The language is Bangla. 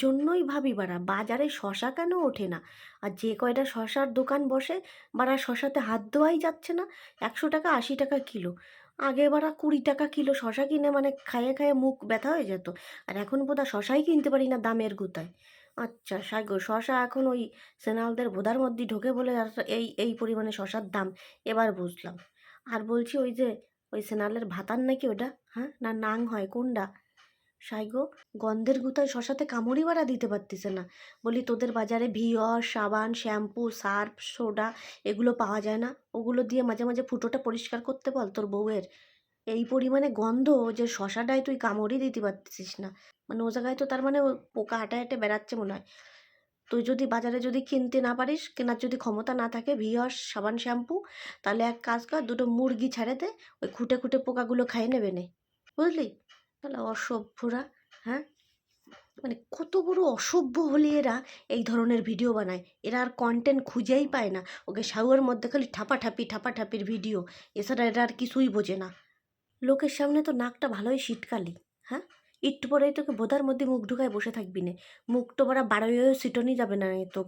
জন্যই ভাবি বাড়া বাজারে শশা কেন ওঠে না। আর যে কয়টা শশার দোকান বসে বাড়া শশাতে হাত দেওয়াই যাচ্ছে না। 100 টাকা 80 টাকা কিলো। আগে বাড়া 20 টাকা কিলো শশা কিনে মানে খাইয়ে খাইয়ে মুখ ব্যথা হয়ে যেত। আর এখন বোধহয় শশাই কিনতে পারি না দামের গুতায়। আচ্ছা সাগো শশা এখন ওই সেনালদের বোধার মধ্যে ঢোকে বলে আর এই এই পরিমাণে শশার দাম এবার বুঝলাম। আর বলছি ওই যে ওই সেনালের ভাতার নাকি ওটা, হ্যাঁ না নাং হয় কোনটা? সাইগো গন্ধের গুতায় শশাতে কামড়ি বাড়া দিতে পারতেছে না। বলি তোদের বাজারে ভিওর সাবান শ্যাম্পু সার্ফ সোডা এগুলো পাওয়া যায় না? ওগুলো দিয়ে মাঝে মাঝে ফুটোটা পরিষ্কার করতে বল তোর বউয়ের। এই পরিমাণে গন্ধ যে শশাটায় তুই কামড়ই দিতে পারতেছিস না। মানে ও জায়গায় তো তার মানে ও পোকা হাঁটে হাঁটে বেড়াচ্ছে মনে হয়। তুই যদি বাজারে যদি কিনতে না পারিস, কেনার যদি ক্ষমতা না থাকে ভিওর সাবান শ্যাম্পু, তাহলে এক কাজ কর দুটো মুরগি ছেড়ে দে, ওই খুঁটে খুঁটে পোকাগুলো খাইয়ে নেবে নে, বুঝলি? তাহলে অসভ্যরা, হ্যাঁ, মানে কত বড় অসভ্য হলে এরা এই ধরনের ভিডিও বানায়। এরা আর কন্টেন্ট খুঁজেই পায় না। ওকে শাউয়ের মধ্যে খালি ঠাপাঠাপির ভিডিও, এছাড়া এরা আর কিছুই বোঝে না। লোকের সামনে তো নাকটা ভালোই শীতকালি, হ্যাঁ, একটু পরেই তোকে বোধার মধ্যে মুখ ঢুকায় বসে থাকবি নে। মুখ তো বড়া বাড়াইও সিটনি যাবে না তোকে।